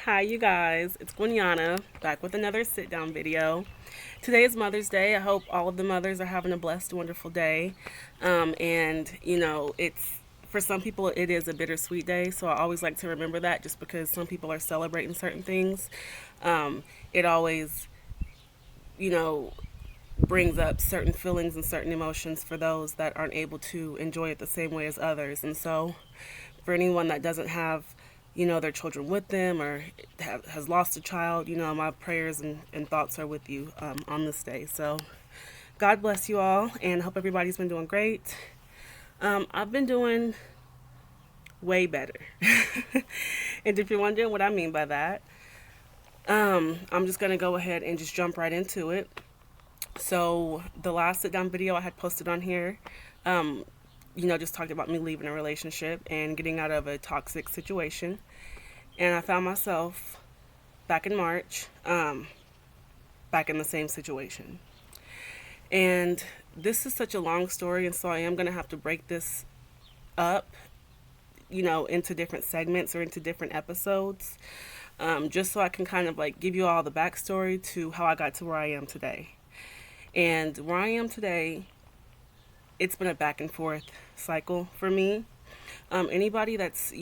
Hi, you guys. It's Gwinyana back with another sit down video. Today is Mother's Day. I hope all of the mothers are having a blessed, wonderful day. It's for some people it is a bittersweet day, so I always like to remember that just because some people are celebrating certain things. It always, you know, brings up certain feelings and certain emotions for those that aren't able to enjoy it the same way as others. And so, for anyone that doesn't have, their children with them or has lost a child, my prayers and thoughts are with you on this day. So, God bless you all, and hope everybody's been doing great. I've been doing way better. And if you're wondering what I mean by that, I'm just going to go ahead and just jump right into it. So the last sit down video I had posted on here, just talked about me leaving a relationship and getting out of a toxic situation. And I found myself back in March, back in the same situation. And this is such a long story, and so I am going to have to break this up, into different segments or into different episodes, just so I can kind of like give you all the backstory to how I got to where I am today. And where I am today, it's been a back and forth cycle for me. Anybody that's,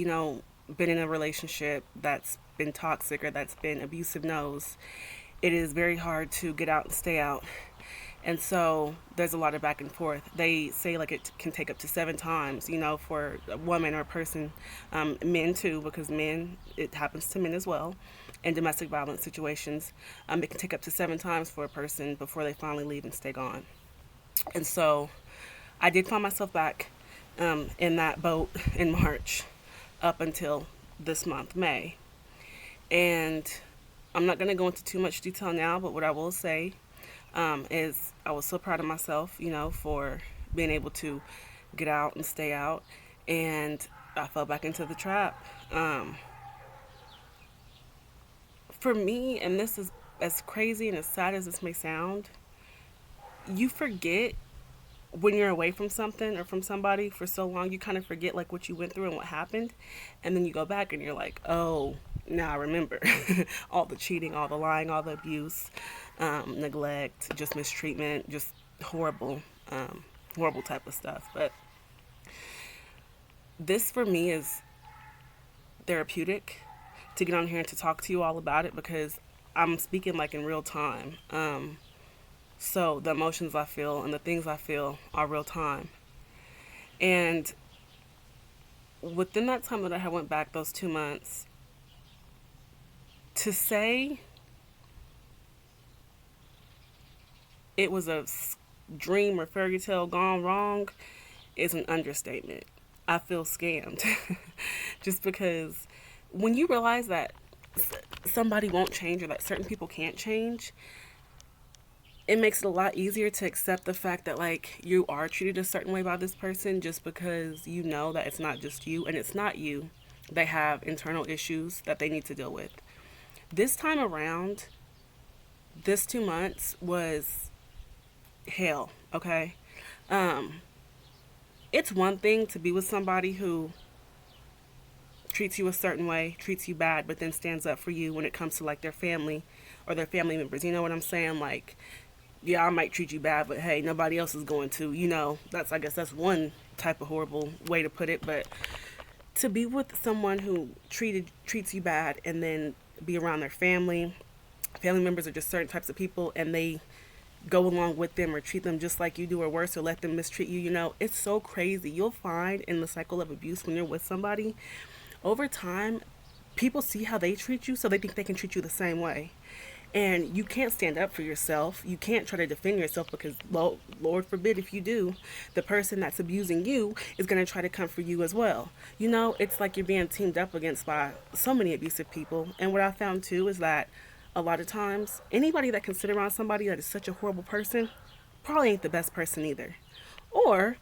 been in a relationship that's been toxic or that's been abusive knows it is very hard to get out and stay out. And so there's a lot of back and forth. They say like it can take up to 7 times, for a woman or a person, men too, because men, it happens to men as well. In domestic violence situations, it can take up to 7 times for a person before they finally leave and stay gone. And so I did find myself back in that boat in March up until this month, May. And I'm not going to go into too much detail now, but what I will say is I was so proud of myself, for being able to get out and stay out. And I fell back into the trap. For me, and this is as crazy and as sad as this may sound, you forget when you're away from something or from somebody for so long, you kind of forget like what you went through and what happened. And then you go back and you're like, oh, now I remember all the cheating, all the lying, all the abuse, neglect, just mistreatment, just horrible, horrible type of stuff. But this for me is therapeutic to get on here and to talk to you all about it because I'm speaking like in real time. So the emotions I feel and the things I feel are real time. And within that time that I had went back, those 2 months, to say it was a dream or fairy tale gone wrong is an understatement. I feel scammed. Just because when you realize that somebody won't change or that certain people can't change, it makes it a lot easier to accept the fact that like you are treated a certain way by this person just because you know that it's not just you and it's not you. They have internal issues that they need to deal with. This time around, this 2 months was hell, okay? It's one thing to be with somebody who treats you a certain way, treats you bad, but then stands up for you when it comes to like their family or their family members. You know what I'm saying? Like, yeah, I might treat you bad, but hey, nobody else is going to. I guess that's one type of horrible way to put it. But to be with someone who treats you bad and then be around their family members are just certain types of people, and they go along with them or treat them just like you do or worse or let them mistreat you, it's so crazy. You'll find in the cycle of abuse when you're with somebody, over time, people see how they treat you, so they think they can treat you the same way. And you can't stand up for yourself. You can't try to defend yourself because, well, Lord forbid if you do, the person that's abusing you is going to try to come for you as well. It's like you're being teamed up against by so many abusive people. And what I found too is that a lot of times, anybody that can sit around somebody that is such a horrible person probably ain't the best person either. Or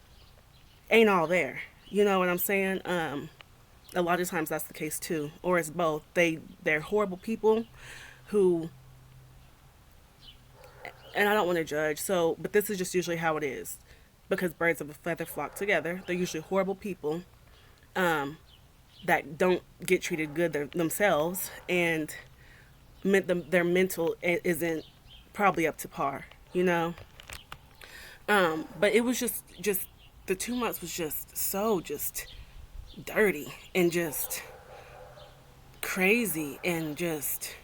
ain't all there. You know what I'm saying? A lot of times that's the case too. Or it's both. They're horrible people who, and I don't want to judge, but this is just usually how it is. Because birds of a feather flock together. They're usually horrible people that don't get treated good themselves, and their mental isn't probably up to par, you know. But it was just the 2 months was just so just dirty and just crazy, and just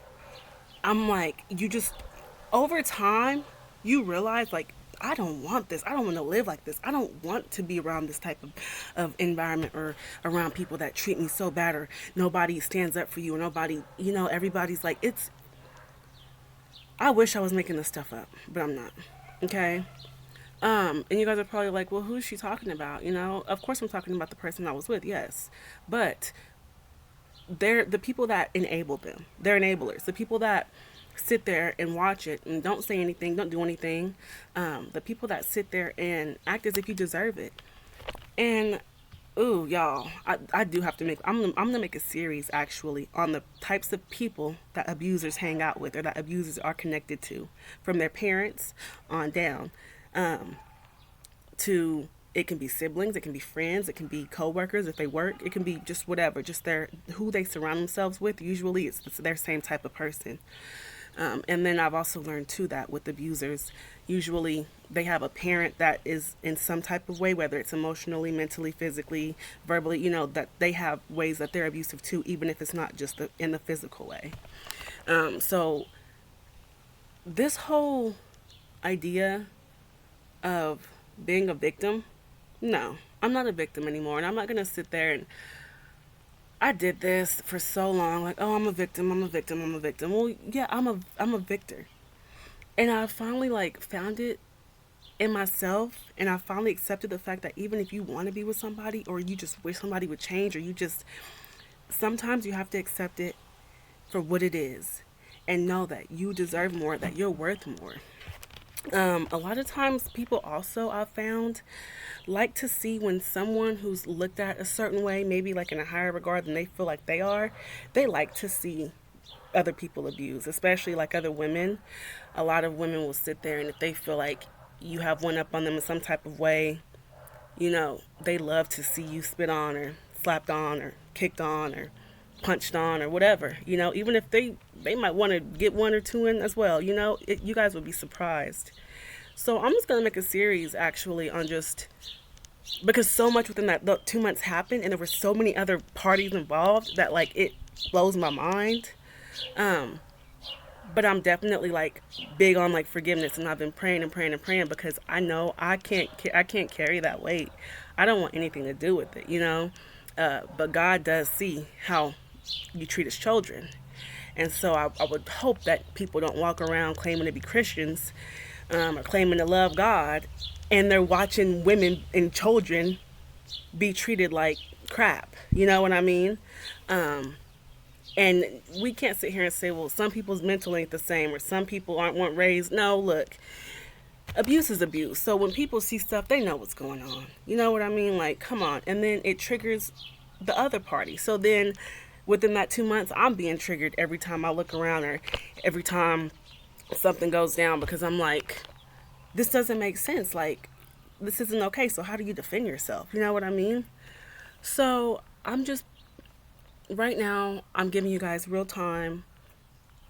I'm like, you just over time you realize, like, I don't want this. I don't want to live like this. I don't want to be around this type of environment, or around people that treat me so bad, or nobody stands up for you, or nobody, everybody's like, it's, I wish I was making this stuff up, but I'm not. Okay? And you guys are probably like, well, who is she talking about? Of course I'm talking about the person I was with, yes. But they're the people that enable them. They're enablers. The people that sit there and watch it and don't say anything, don't do anything. The people that sit there and act as if you deserve it. And ooh, y'all, I do have to I'm gonna make a series actually on the types of people that abusers hang out with, or that abusers are connected to, from their parents on down. Um, to It can be siblings, it can be friends, it can be coworkers if they work, it can be just whatever, just their who they surround themselves with. Usually, it's their same type of person. And then I've also learned too that with abusers, usually they have a parent that is in some type of way, whether it's emotionally, mentally, physically, verbally. That they have ways that they're abusive too, even if it's not just in the physical way. So this whole idea of being a victim, no, I'm not a victim anymore, and I'm not gonna sit there and I did this for so long, like, oh, I'm a victim, I'm a victim, I'm a victim. Well, yeah, I'm a victor, and I finally like found it in myself, and I finally accepted the fact that even if you want to be with somebody, or you just wish somebody would change, or you just sometimes you have to accept it for what it is, and know that you deserve more, that you're worth more. A lot of times, people also, I've found, like to see when someone who's looked at a certain way, maybe like in a higher regard than they feel like they are, they like to see other people abused, especially like other women. A lot of women will sit there, and if they feel like you have one up on them in some type of way, they love to see you spit on, or slapped on, or kicked on, or punched on, or whatever. Even if they might want to get one or two in as well. You guys would be surprised. So I'm just gonna make a series actually on just because so much within that the 2 months happened, and there were so many other parties involved that like it blows my mind. Um, but I'm definitely like big on like forgiveness, and I've been praying and praying and praying because I know I can't carry that weight. I don't want anything to do with it. But God does see how you treat His children, and so I would hope that people don't walk around claiming to be Christians, or claiming to love God, and they're watching women and children be treated like crap. You know what I mean? Um, and we can't sit here and say, well, some people's mental ain't the same, or some people weren't raised. No, look, abuse is abuse. So when people see stuff, they know what's going on. You know what I mean? Like, come on. And then it triggers the other party. So then within that 2 months, I'm being triggered every time I look around, or every time something goes down, because I'm like, this doesn't make sense. Like, this isn't okay. So how do you defend yourself? You know what I mean? So I'm just right now, I'm giving you guys real time,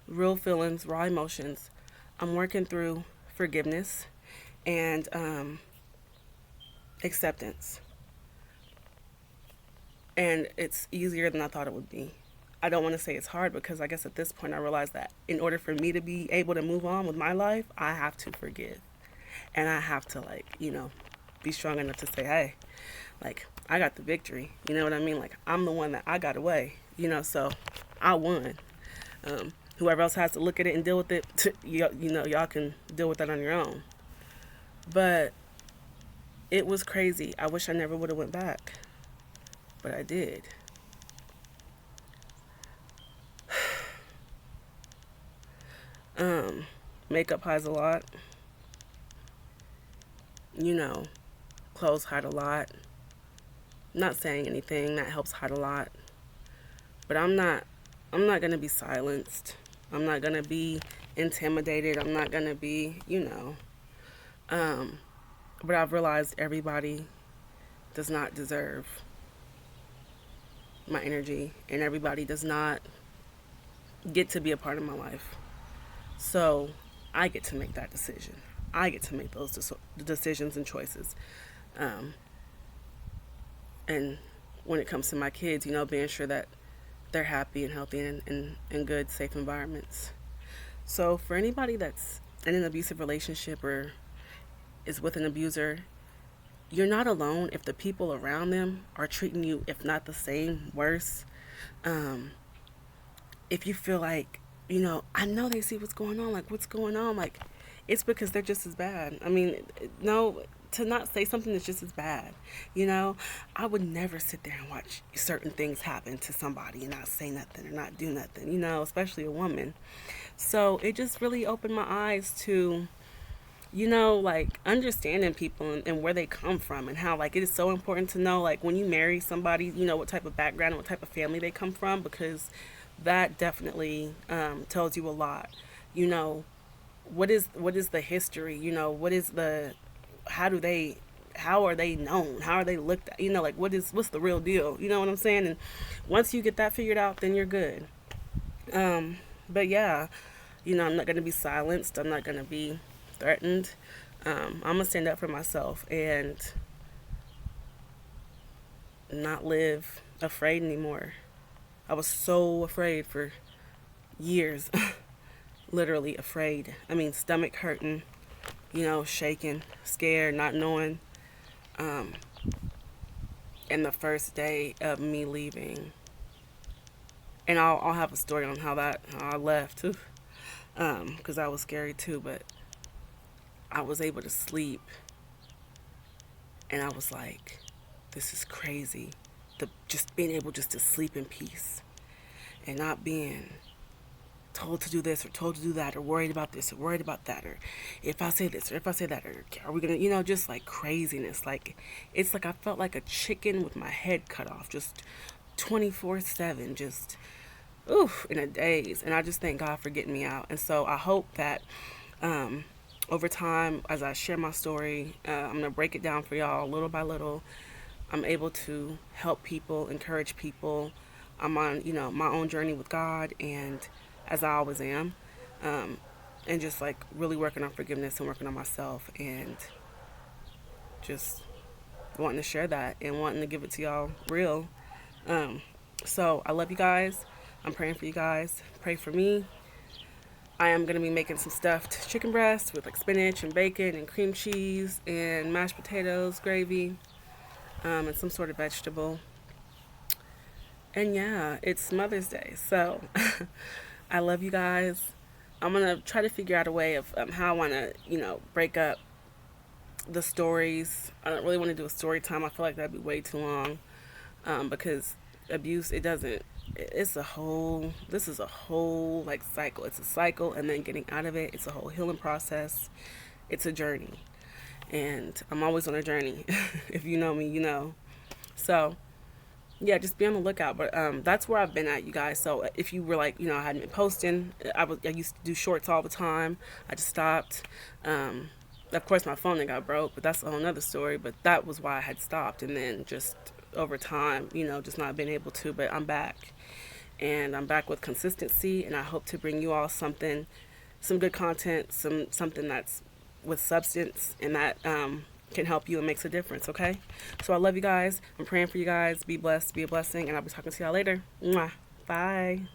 real feelings, raw emotions. I'm working through forgiveness and acceptance. And it's easier than I thought it would be. I don't want to say it's hard, because I guess at this point I realize that in order for me to be able to move on with my life, I have to forgive. And I have to, like, be strong enough to say, hey, like, I got the victory. You know what I mean? Like, I'm the one that I got away, so I won. Whoever else has to look at it and deal with it, y'all can deal with that on your own. But it was crazy. I wish I never would have went back, but I did. Makeup hides a lot. You know, clothes hide a lot. Not saying anything that helps hide a lot. But I'm not gonna be silenced. I'm not gonna be intimidated. I'm not gonna be. Um, but I've realized everybody does not deserve my energy, and everybody does not get to be a part of my life. So I get to make that decision. I get to make those decisions and choices. Um, and when it comes to my kids, being sure that they're happy and healthy and in good, safe environments. So for anybody that's in an abusive relationship or is with an abuser, you're not alone if the people around them are treating you, if not the same, worse. Um, if you feel like, I know they see what's going on, like, what's going on? Like, it's because they're just as bad. I mean, no, to not say something that's just as bad. I would never sit there and watch certain things happen to somebody and not say nothing or not do nothing, especially a woman. So it just really opened my eyes to, like understanding people and where they come from and how, like, it is so important to know, like, when you marry somebody, what type of background and what type of family they come from, because that definitely tells you a lot. You know, what is the history? What is the how do they how are they known? How are they looked at? Like, what's the real deal? You know what I'm saying? And once you get that figured out, then you're good. But yeah, I'm not gonna be silenced. I'm not gonna be threatened. I'm gonna stand up for myself and not live afraid anymore. I was so afraid for years, literally afraid. I mean, stomach hurting, shaking, scared, not knowing. Um, and the first day of me leaving, and I'll have a story on how I left too, because that was scary too. But I was able to sleep, and I was like, this is crazy. Just being able just to sleep in peace and not being told to do this or told to do that or worried about this or worried about that, or if I say this or if I say that, or are we gonna, just like craziness. Like, it's like I felt like a chicken with my head cut off, just 24/7, just oof, in a daze. And I just thank God for getting me out. And so I hope that over time, as I share my story, I'm gonna break it down for y'all little by little. I'm able to help people, encourage people. I'm on, my own journey with God, and as I always am, um, and just like really working on forgiveness and working on myself, and just wanting to share that and wanting to give it to y'all real. Um, so I love you guys. I'm praying for you guys. Pray for me. I am going to be making some stuffed chicken breast with like spinach and bacon and cream cheese and mashed potatoes, gravy, and some sort of vegetable. And yeah, it's Mother's Day. So I love you guys. I'm going to try to figure out a way of how I want to, break up the stories. I don't really want to do a story time. I feel like that'd be way too long, because abuse, this is a whole like cycle. It's a cycle, and then getting out of it, it's a whole healing process. It's a journey. And I'm always on a journey. If you know me, you know. So yeah, just be on the lookout. But that's where I've been at, you guys. So if you were like, I hadn't been posting. I used to do shorts all the time. I just stopped. Of course, my phone got broke, but that's a whole nother story. But that was why I had stopped, and then just over time, just not being able to. But I'm back, and I'm back with consistency, and I hope to bring you all some good content, something that's with substance and that can help you and makes a difference. Okay, so I love you guys. I'm praying for you guys. Be blessed, be a blessing, and I'll be talking to y'all later. Mwah. Bye.